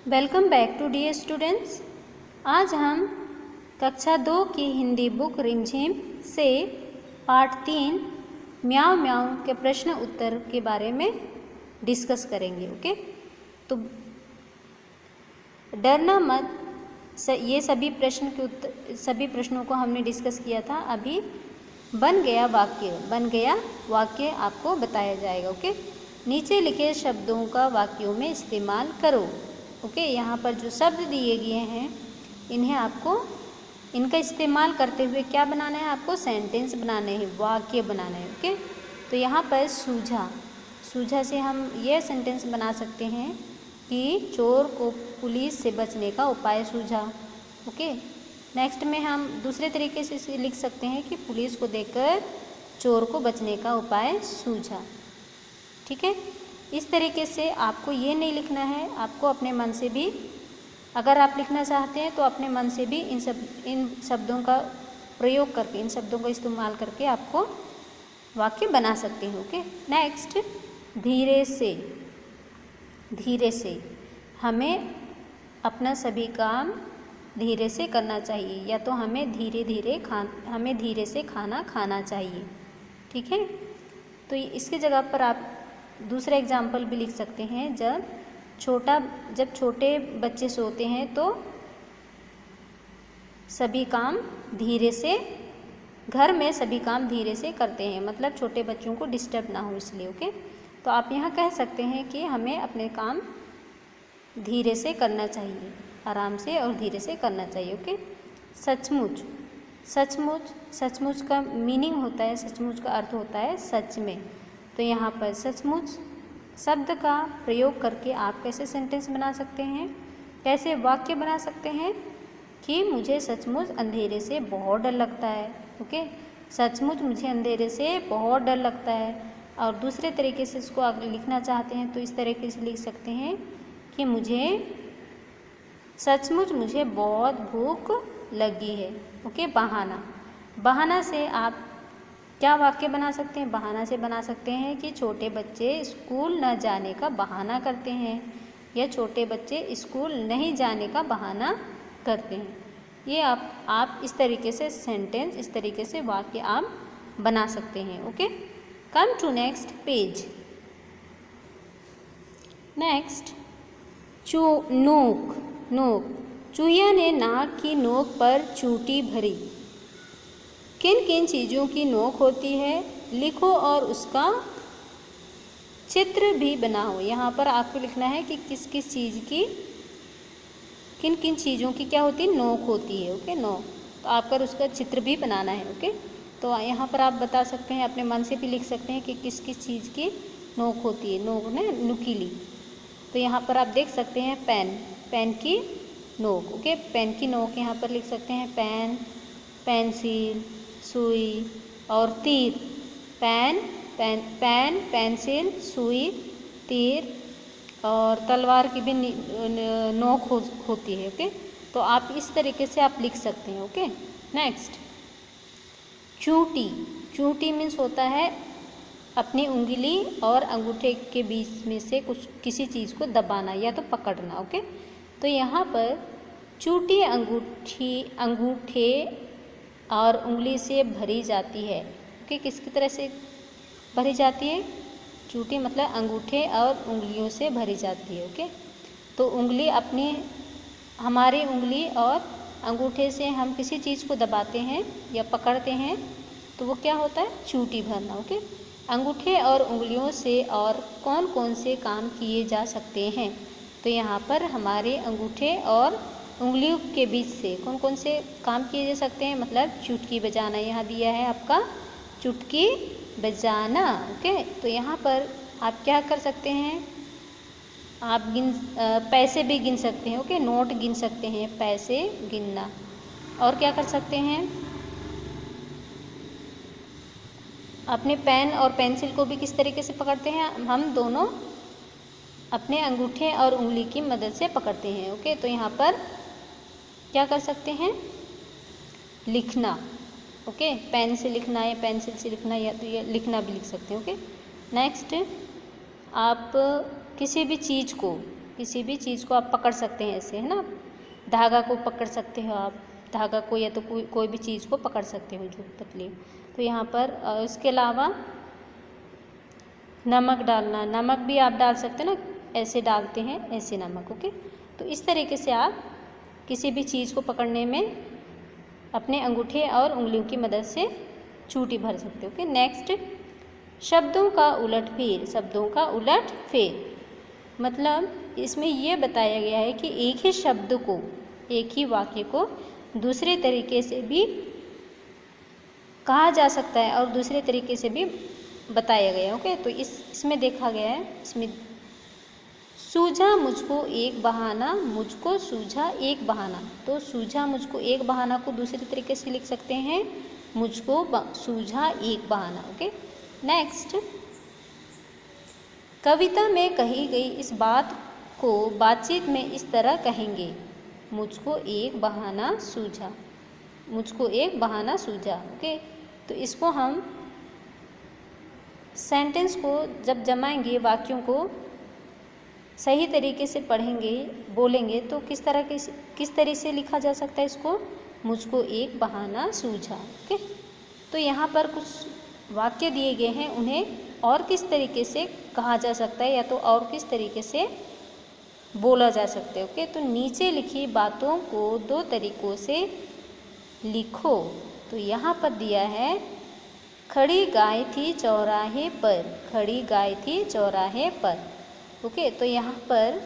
Welcome back to dear students. आज हम कक्षा 2 की हिंदी बुक रिमझिम से पार्ट 3 म्याऊं म्याऊं के प्रश्न उत्तर के बारे में डिस्कस करेंगे। ओके, तो डरना मत। ये सभी प्रश्नों को हमने डिस्कस किया था। अभी बन गया वाक्य आपको बताया जाएगा। ओके, नीचे लिखे शब्दों का वाक्यों में इस्तेमाल करो। ओके, यहाँ पर जो शब्द दिए गए हैं इनका इस्तेमाल करते हुए क्या बनाना है, आपको सेंटेंस बनाने हैं, वाक्य बनाना है। ओके, तो यहाँ पर सूझा से हम ये सेंटेंस बना सकते हैं कि चोर को पुलिस से बचने का उपाय सूझा। ओके, नेक्स्ट में हम दूसरे तरीके से इसे लिख सकते हैं कि पुलिस को देखकर चोर को बचने का उपाय सूझा। ठीक है, इस तरीके से आपको ये नहीं लिखना है, आपको अपने मन से भी, अगर आप लिखना चाहते हैं तो अपने मन से भी इन शब्दों का प्रयोग करके, इन शब्दों का इस्तेमाल करके आपको वाक्य बना सकते हैं। ओके, नेक्स्ट, धीरे से हमें अपना सभी काम धीरे से करना चाहिए, या तो हमें धीरे से खाना खाना चाहिए। ठीक है, तो इसकी जगह पर आप दूसरा एग्जाम्पल भी लिख सकते हैं। जब छोटे बच्चे सोते हैं तो सभी काम धीरे से, घर में सभी काम धीरे से करते हैं, मतलब छोटे बच्चों को डिस्टर्ब ना हो इसलिए। ओके, तो आप यहाँ कह सकते हैं कि हमें अपने काम धीरे से करना चाहिए, आराम से और धीरे से करना चाहिए। ओके, सचमुच का मीनिंग होता है, सचमुच का अर्थ होता है सच में। तो यहाँ पर सचमुच शब्द का प्रयोग करके आप कैसे सेंटेंस बना सकते हैं, कैसे वाक्य बना सकते हैं कि मुझे सचमुच अंधेरे से बहुत डर लगता है। ओके, सचमुच मुझे अंधेरे से बहुत डर लगता है। और दूसरे तरीके से इसको आप लिखना चाहते हैं तो इस तरीके से लिख सकते हैं कि सचमुच मुझे बहुत भूख लगी है। ओके, बहाना से आप क्या वाक्य बना सकते हैं, बहाना से बना सकते हैं कि छोटे बच्चे स्कूल न जाने का बहाना करते हैं, या छोटे बच्चे स्कूल नहीं जाने का बहाना करते हैं। ये आप इस तरीके से सेंटेंस, इस तरीके से वाक्य आप बना सकते हैं। Okay, come to next page. Next, नोक। चूहिया ने नाक की नोक पर चूटी भरी। किन किन चीज़ों की नोक होती है, लिखो और उसका चित्र भी बनाओ। यहाँ पर आपको लिखना है कि किस किस चीज़ की, किन किन चीज़ों की क्या होती है, नोक होती है। ओके, नोक, तो आपको उसका चित्र भी बनाना है। ओके, तो यहाँ पर आप बता सकते हैं, अपने मन से भी लिख सकते हैं कि किस किस चीज़ की नोक होती है, नोक ने नुकीली। तो यहाँ पर आप देख सकते हैं पेन की नोक। ओके, पेन की नोक यहाँ पर लिख सकते हैं पेन, पेंसिल, सुई और तीर। पेन, पेंसिल, सुई, तीर और तलवार की भी नोक होती है। ओके, तो आप इस तरीके से आप लिख सकते हैं। ओके, नेक्स्ट, चूंटी मीन्स होता है अपनी उंगली और अंगूठे के बीच में से किसी चीज़ को दबाना या तो पकड़ना। ओके, तो यहाँ पर चूंटी अंगूठे और उंगली से भरी जाती है। ओके, किसकी तरह से भरी जाती है, चूंटी मतलब अंगूठे और उंगलियों से भरी जाती है। ओके, तो हमारी उंगली और अंगूठे से हम किसी चीज़ को दबाते हैं या पकड़ते हैं तो वो क्या होता है, चूंटी भरना। ओके, अंगूठे और उंगलियों से और कौन कौन से काम किए जा सकते हैं, तो यहाँ पर हमारे अंगूठे और उंगलियों के बीच से कौन कौन से काम किए जा सकते हैं, मतलब चुटकी बजाना। यहाँ दिया है आपका चुटकी बजाना। ओके, तो यहाँ पर आप क्या कर सकते हैं, आप पैसे भी गिन सकते हैं। ओके, नोट गिन सकते हैं, पैसे गिनना। और क्या कर सकते हैं, अपने पेन और पेंसिल को भी किस तरीके से पकड़ते हैं, हम दोनों अपने अंगूठे और उंगली की मदद से पकड़ते हैं। ओके, तो यहाँ पर क्या कर सकते हैं, लिखना। ओके, पेन से लिखना है, पेंसिल से लिखना, या तो ये लिखना भी लिख सकते हैं। ओके, नेक्स्ट, आप किसी भी चीज़ को किसी भी चीज़ को आप पकड़ सकते हैं ऐसे, है ना। धागा को पकड़ सकते हो आप, धागा को या तो कोई भी चीज़ को पकड़ सकते हो जो पतली। तो यहाँ पर इसके अलावा नमक डालना, नमक भी आप डाल सकते हैं ना, ऐसे डालते हैं, ऐसे नमक। ओके, तो इस तरीके से आप किसी भी चीज़ को पकड़ने में अपने अंगूठे और उंगलियों की मदद से चूटी भर सकते हो। ओके, नेक्स्ट, शब्दों का उलटफेर। शब्दों का उलटफेर मतलब इसमें ये बताया गया है कि एक ही शब्द को, एक ही वाक्य को दूसरे तरीके से भी कहा जा सकता है और दूसरे तरीके से भी बताया गया है। ओके, तो इसमें देखा गया है, इसमें सूझा मुझको एक बहाना, मुझको सूझा एक बहाना। तो सूझा मुझको एक बहाना को दूसरे तरीके से लिख सकते हैं, मुझको सूझा एक बहाना। ओके, नेक्स्ट, कविता में कही गई इस बात को बातचीत में इस तरह कहेंगे, मुझको एक बहाना सूझा, मुझको एक बहाना सूझा। ओके, तो इसको हम सेंटेंस को जब जमाएंगे, वाक्यों को सही तरीके से पढ़ेंगे, बोलेंगे, तो किस तरह से लिखा जा सकता है इसको, मुझको एक बहाना सूझा। ओके, तो यहाँ पर कुछ वाक्य दिए गए हैं, उन्हें और किस तरीके से कहा जा सकता है या तो और किस तरीके से बोला जा सकता है। ओके, तो नीचे लिखी बातों को दो तरीकों से लिखो। तो यहाँ पर दिया है, खड़ी गाय थी चौराहे पर, खड़ी गाय थी चौराहे पर। ओके, तो यहाँ पर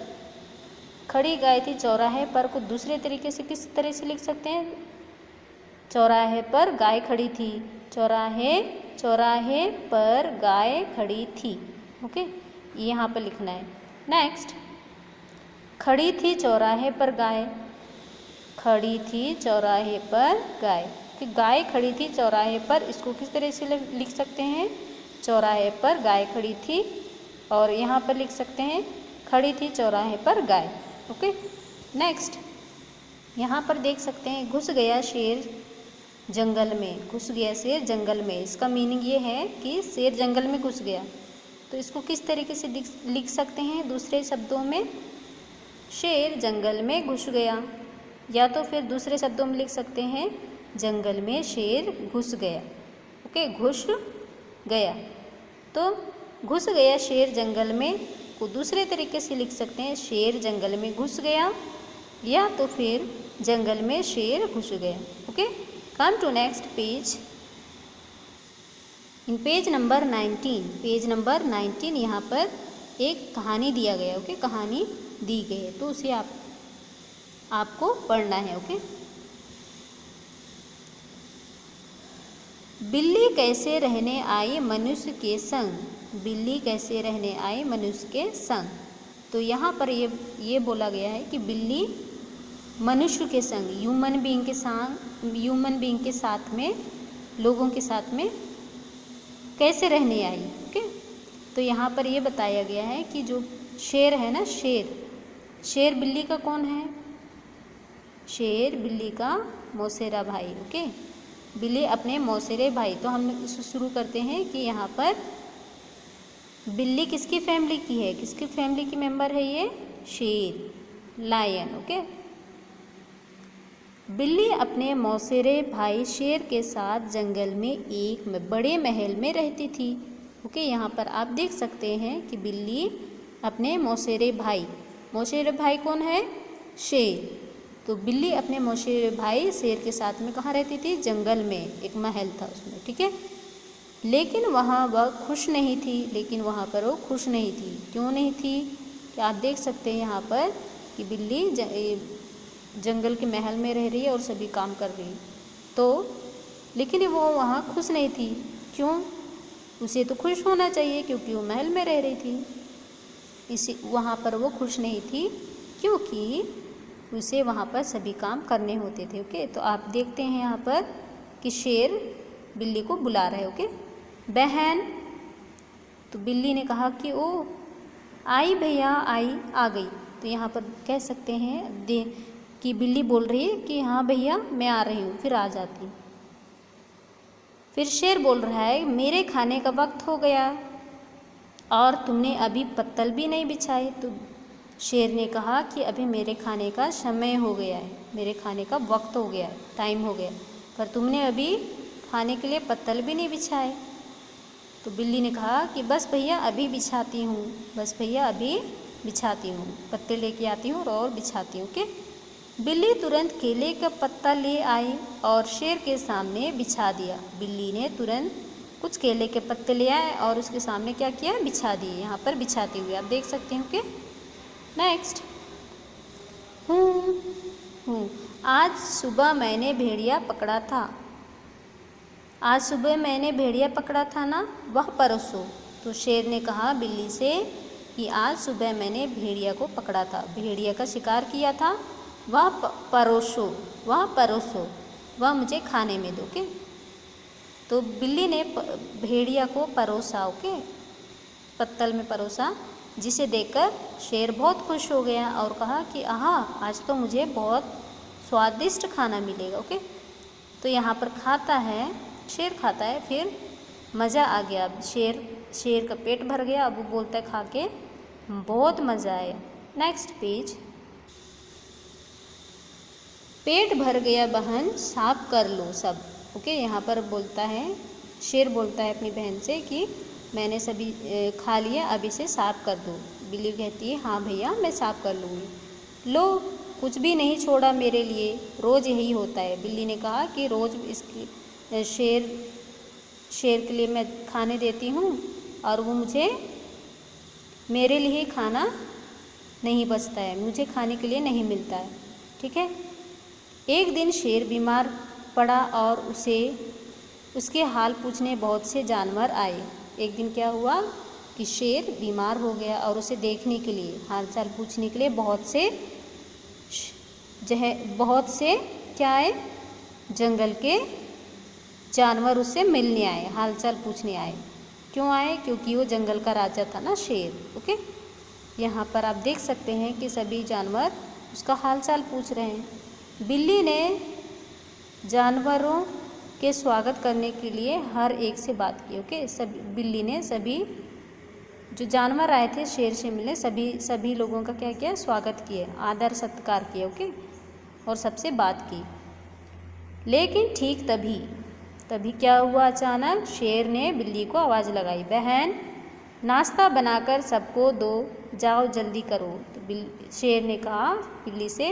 खड़ी गाय थी चौराहे पर को दूसरे तरीके से किस तरह से लिख सकते हैं, चौराहे पर गाय खड़ी थी, चौराहे पर गाय खड़ी थी। ओके, यहाँ पर लिखना है। नेक्स्ट, खड़ी थी चौराहे पर गाय, खड़ी थी चौराहे पर गाय, कि गाय खड़ी थी चौराहे पर, इसको किस तरह से लिख सकते हैं, चौराहे पर गाय खड़ी थी, और यहाँ पर लिख सकते हैं खड़ी थी चौराहे पर गाय। ओके, नेक्स्ट, यहाँ पर देख सकते हैं, घुस गया शेर जंगल में, घुस गया शेर जंगल में। इसका मीनिंग ये है कि शेर जंगल में घुस गया। तो इसको किस तरीके से लिख सकते हैं दूसरे शब्दों में, शेर जंगल में घुस गया, या तो फिर दूसरे शब्दों में लिख सकते हैं, जंगल में शेर घुस गया। ओके, घुस गया, तो घुस गया शेर जंगल में को दूसरे तरीके से लिख सकते हैं, शेर जंगल में घुस गया, या तो फिर जंगल में शेर घुस गया। Okay, come to next page. In page number 19, page number 19 यहाँ पर एक कहानी दिया गया। ओके, कहानी दी गई है, तो उसे आपको पढ़ना है। ओके, बिल्ली कैसे रहने आई मनुष्य के संग, बिल्ली कैसे रहने आई मनुष्य के संग। तो यहाँ पर ये बोला गया है कि बिल्ली मनुष्य के संग, ह्यूमन बीइंग के साथ में, लोगों के साथ में कैसे रहने आई। ओके, तो यहाँ पर ये बताया गया है कि जो शेर है ना, शेर बिल्ली का कौन है, शेर बिल्ली का मौसेरा भाई। ओके, बिल्ली अपने मौसेरे भाई। तो हम इसको शुरू करते हैं कि यहाँ पर बिल्ली किसकी फैमिली की है, किसकी फैमिली की मेंबर है ये, शेर, लायन। ओके, बिल्ली अपने मौसेरे भाई शेर के साथ जंगल में एक बड़े महल में रहती थी। ओके, यहाँ पर आप देख सकते हैं कि बिल्ली अपने मौसेरे भाई कौन है, शेर। तो बिल्ली अपने मौसेरे भाई शेर के साथ में कहाँ रहती थी, जंगल में, एक महल था उसमें। ठीक है, लेकिन वहाँ पर वो खुश नहीं थी। क्यों नहीं थी, कि आप देख सकते हैं यहाँ पर कि बिल्ली जंगल के महल में रह रही है और सभी काम कर रही है, तो लेकिन वो वहाँ खुश नहीं थी। क्यों, उसे तो खुश होना चाहिए क्योंकि वो महल में रह रही थी। वहाँ पर वो खुश नहीं थी क्योंकि उसे वहाँ पर सभी काम करने होते थे। ओके, तो आप देखते हैं यहाँ पर कि शेर बिल्ली को बुला रहे। ओके, बहन। तो बिल्ली ने कहा कि ओ आई भैया, आ गई। तो यहाँ पर कह सकते हैं कि बिल्ली बोल रही है कि हाँ भैया मैं आ रही हूँ, फिर आ जाती। फिर शेर बोल रहा है, मेरे खाने का वक्त हो गया और तुमने अभी पत्तल भी नहीं बिछाई। तो शेर ने कहा कि अभी मेरे खाने का समय हो गया है, मेरे खाने का वक्त हो गया है, टाइम हो गया है, पर तुमने अभी खाने के लिए पत्तल भी नहीं बिछाए। तो बिल्ली ने कहा कि बस भैया अभी बिछाती हूँ, बस भैया अभी बिछाती हूँ, पत्ते लेके आती हूँ और बिछाती हूँ। ओके। बिल्ली तुरंत केले का पत्ता ले आई और शेर के सामने बिछा दिया। बिल्ली ने तुरंत कुछ केले के पत्ते ले आए और उसके सामने क्या किया, बिछा दिए। यहाँ पर बिछाते हुए आप देख सकते हो कि नेक्स्ट, हूँ आज सुबह मैंने भेड़िया पकड़ा था। आज सुबह मैंने भेड़िया पकड़ा था ना, वह परोसो। तो शेर ने कहा बिल्ली से कि आज सुबह मैंने भेड़िया को पकड़ा था, भेड़िया का शिकार किया था, वह परोसो, वह परोसो, वह मुझे खाने में दो। के तो बिल्ली ने भेड़िया को परोसा, ओके, पत्तल में परोसा, जिसे देखकर शेर बहुत खुश हो गया और कहा कि आहा, आज तो मुझे बहुत स्वादिष्ट खाना मिलेगा। ओके। तो यहाँ पर खाता है, शेर खाता है, फिर मज़ा आ गया। अब शेर का पेट भर गया। अब वो बोलता है खा के बहुत मज़ा आया। नेक्स्ट पेज, पेट भर गया बहन, साफ कर लो सब। ओके। यहाँ पर बोलता है, शेर बोलता है अपनी बहन से कि मैंने सभी खा लिया, अब इसे साफ कर दो। बिल्ली कहती है हाँ भैया, मैं साफ कर लूँगी। लो, कुछ भी नहीं छोड़ा मेरे लिए, रोज़ यही होता है। बिल्ली ने कहा कि रोज़ इसकी शेर के लिए मैं खाने देती हूँ और वो मुझे, मेरे लिए खाना नहीं बचता है, मुझे खाने के लिए नहीं मिलता है। ठीक है। एक दिन शेर बीमार पड़ा और उसके हाल पूछने बहुत से जानवर आए। एक दिन क्या हुआ कि शेर बीमार हो गया और उसे देखने के लिए, हाल चाल पूछने के लिए बहुत से क्या आए, जंगल के जानवर उससे मिलने आए, हालचाल पूछने आए। क्यों आए? क्योंकि वो जंगल का राजा था ना, शेर। ओके। यहाँ पर आप देख सकते हैं कि सभी जानवर उसका हालचाल पूछ रहे हैं। बिल्ली ने जानवरों के स्वागत करने के लिए हर एक से बात की। ओके। बिल्ली ने सभी जो जानवर आए थे शेर से मिलने, सभी लोगों का क्या किया, स्वागत किए, आदर सत्कार किए। ओके। और सबसे बात की। लेकिन ठीक तभी क्या हुआ, अचानक शेर ने बिल्ली को आवाज़ लगाई, बहन नाश्ता बनाकर सबको दो, जाओ जल्दी करो। तो शेर ने कहा बिल्ली से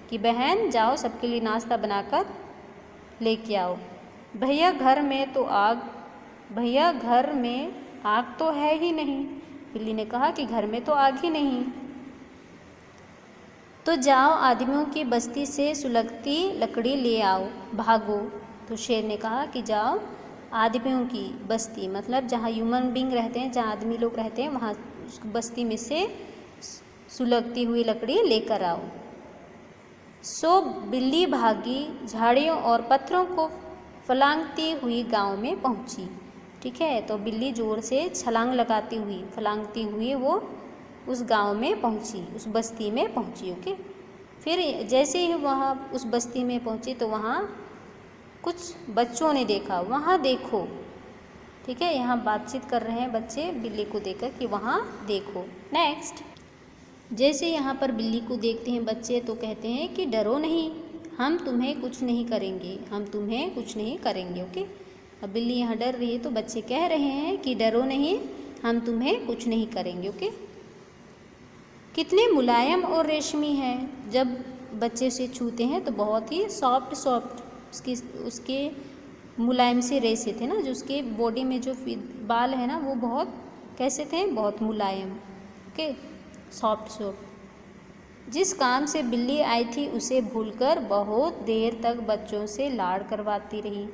कि बहन जाओ सबके लिए नाश्ता बनाकर लेके आओ। भैया घर में आग तो है ही नहीं। बिल्ली ने कहा कि घर में तो आग ही नहीं। तो जाओ आदमियों की बस्ती से सुलगती लकड़ी ले आओ, भागो। तो शेर ने कहा कि जाओ आदमियों की बस्ती, मतलब जहाँ ह्यूमन बींग रहते हैं, जहाँ आदमी लोग रहते हैं, वहाँ उस बस्ती में से सुलगती हुई लकड़ी लेकर आओ। सो बिल्ली भागी, झाड़ियों और पत्थरों को फलांगती हुई गांव में पहुंची। ठीक है। तो बिल्ली जोर से छलांग लगाती हुई, फलांगती हुई वो उस गांव में पहुंची, उस बस्ती में पहुंची। ओके। फिर जैसे ही वहाँ उस बस्ती में पहुंची तो वहाँ कुछ बच्चों ने देखा, वहाँ देखो। ठीक है। यहाँ बातचीत कर रहे हैं बच्चे बिल्ली को देखकर कि वहाँ देखो। नेक्स्ट, जैसे यहाँ पर बिल्ली को देखते हैं बच्चे तो कहते हैं कि डरो नहीं, हम तुम्हें कुछ नहीं करेंगे, हम तुम्हें कुछ नहीं करेंगे। ओके। अब बिल्ली यहाँ डर रही है तो बच्चे कह रहे हैं कि डरो नहीं, हम तुम्हें कुछ नहीं करेंगे। ओके। कितने मुलायम और रेशमी है। जब बच्चे उसे छूते हैं तो बहुत ही सॉफ्ट उसके मुलायम से रेशे थे ना, जो उसके बॉडी में जो बाल है ना, वो बहुत कैसे थे, बहुत मुलायम। ओके। सॉफ्ट। जिस काम से बिल्ली आई थी उसे भूलकर बहुत देर तक बच्चों से लाड़ करवाती रही।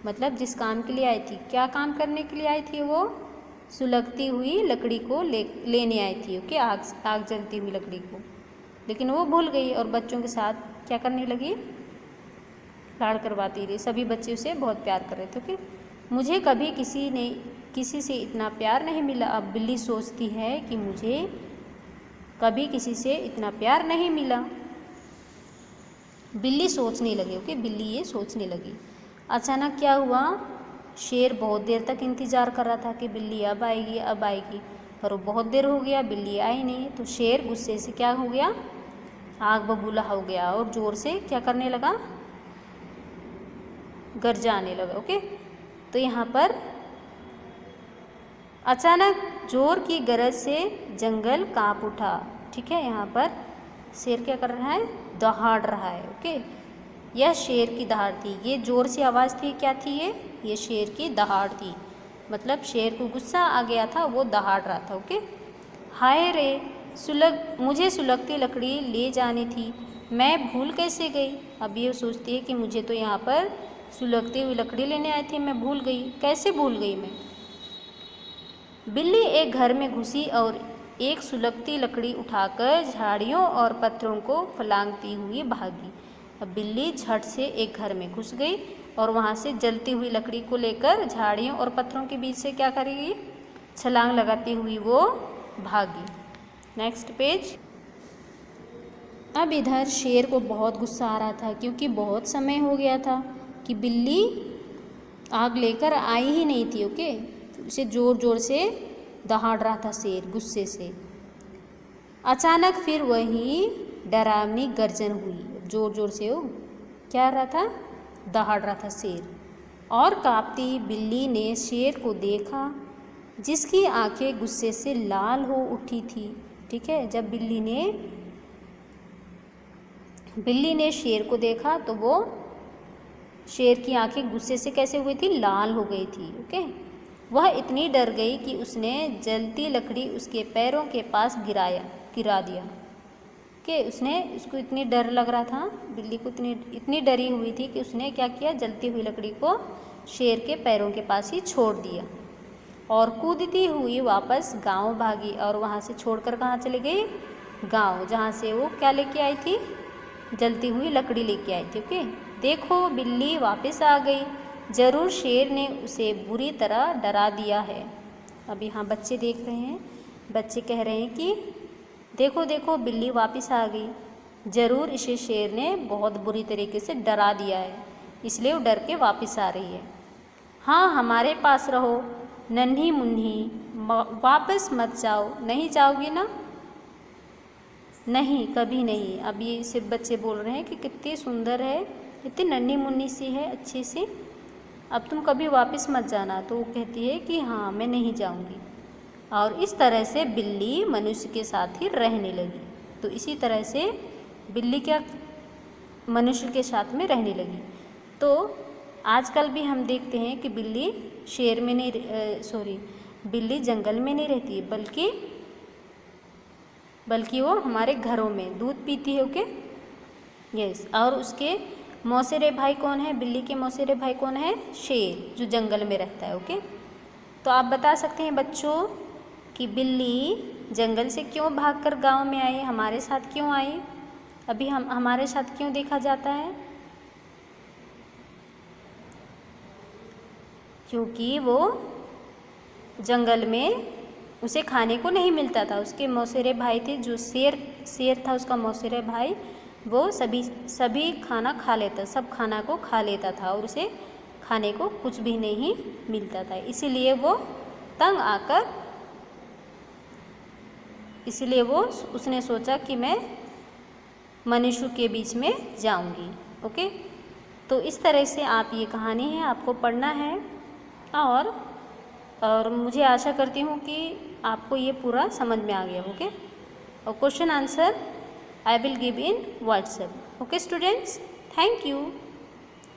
मतलब जिस काम के लिए आई थी, क्या काम करने के लिए आई थी, वो सुलगती हुई लकड़ी को लेने आई थी। ओके। आग जलती हुई लकड़ी को, लेकिन वो भूल गई और बच्चों के साथ क्या करने लगी, लाड़ करवाती रही। सभी बच्चे उसे बहुत प्यार कर रहे थे। ओके। मुझे कभी किसी से इतना प्यार नहीं मिला। अब बिल्ली सोचती है कि मुझे कभी किसी से इतना प्यार नहीं मिला। बिल्ली सोचने लगी। ओके। बिल्ली ये सोचने लगी। अचानक क्या हुआ, शेर बहुत देर तक इंतज़ार कर रहा था कि बिल्ली अब आएगी अब आएगी, पर वो बहुत देर हो गया, बिल्ली आई नहीं। तो शेर गुस्से से क्या हो गया, आग बबूला हो गया और ज़ोर से क्या करने लगा, गरजाने लगा। ओके, तो यहाँ पर अचानक जोर की गरज से जंगल कांप उठा। ठीक है, यहाँ पर शेर क्या कर रहा है, दहाड़ रहा है। ओके, यह शेर की दहाड़ थी, ये जोर से आवाज़ थी, क्या थी ये शेर की दहाड़ थी। मतलब शेर को गुस्सा आ गया था, वो दहाड़ रहा था। ओके, हाय रे, मुझे सुलगती लकड़ी ले जानी थी, मैं भूल कैसे गई। अब ये सोचती है कि मुझे तो यहाँ पर सुलगती हुई लकड़ी लेने आई थी, मैं भूल गई, कैसे भूल गई मैं। बिल्ली एक घर में घुसी और एक सुलगती लकड़ी उठाकर झाड़ियों और पत्थरों को फलांगती हुई भागी। अब बिल्ली झट से एक घर में घुस गई और वहाँ से जलती हुई लकड़ी को लेकर झाड़ियों और पत्थरों के बीच से क्या करेगी, छलांग लगाती हुई वो भागी। Next page. अब इधर शेर को बहुत गुस्सा आ रहा था, क्योंकि बहुत समय हो गया था कि बिल्ली आग लेकर आई ही नहीं थी। ओके, उसे ज़ोर ज़ोर से दहाड़ रहा था शेर गुस्से से। अचानक फिर वही डरावनी गर्जन हुई। ज़ोर ज़ोर से वो क्या रहा था, दहाड़ रहा था शेर। और कांपती बिल्ली ने शेर को देखा, जिसकी आंखें गुस्से से लाल हो उठी थी। ठीक है, जब बिल्ली ने शेर को देखा तो वो शेर की आंखें गुस्से से कैसे हुई थी, लाल हो गई थी। ओके, वह इतनी डर गई कि उसने जलती लकड़ी उसके पैरों के पास गिरा दिया। कि उसको इतनी डर लग रहा था, बिल्ली को इतनी डरी हुई थी कि उसने क्या किया, जलती हुई लकड़ी को शेर के पैरों के पास ही छोड़ दिया और कूदती हुई वापस गांव भागी। और वहाँ से छोड़कर कहाँ चली गई, गांव, जहाँ से वो क्या लेके आई थी, जलती हुई लकड़ी लेके आई थी। ओके, देखो बिल्ली वापस आ गई, ज़रूर शेर ने उसे बुरी तरह डरा दिया है। अब यहाँ बच्चे देख रहे हैं, बच्चे कह रहे हैं कि देखो देखो बिल्ली वापस आ गई, ज़रूर इसे शेर ने बहुत बुरी तरीके से डरा दिया है, इसलिए वो डर के वापस आ रही है। हाँ, हमारे पास रहो नन्ही मुन्नी, वापस मत जाओ, नहीं जाओगी ना, नहीं कभी नहीं। अब ये सिर्फ बच्चे बोल रहे हैं कि कितनी सुंदर है, कितनी नन्ही मुन्नी सी है, अच्छी सी, अब तुम कभी वापस मत जाना। तो वो कहती है कि हाँ मैं नहीं जाऊंगी। और इस तरह से बिल्ली मनुष्य के साथ ही रहने लगी। तो इसी तरह से बिल्ली क्या मनुष्य के साथ में रहने लगी। तो आजकल भी हम देखते हैं कि बिल्ली बिल्ली जंगल में नहीं रहती, बल्कि वो हमारे घरों में दूध पीती है। Okay, yes. और उसके मौसेरे भाई कौन है, बिल्ली के मौसेरे भाई कौन है, शेर, जो जंगल में रहता है। ओके, तो आप बता सकते हैं बच्चों कि बिल्ली जंगल से क्यों भागकर गांव में आई, हमारे साथ क्यों आई, अभी हमारे साथ क्यों देखा जाता है, क्योंकि वो जंगल में उसे खाने को नहीं मिलता था। उसके मौसेरे भाई थे, जो शेर था उसका मौसेरे भाई, वो सभी खाना खा लेता, सब खाना को खा लेता था और उसे खाने को कुछ भी नहीं मिलता था। इसीलिए उसने सोचा कि मैं मनुष्य के बीच में जाऊंगी। ओके, तो इस तरह से आप ये कहानी है आपको पढ़ना है। और मुझे आशा करती हूँ कि आपको ये पूरा समझ में आ गया। ओके, और question answer I will give in WhatsApp. Okay students, thank you.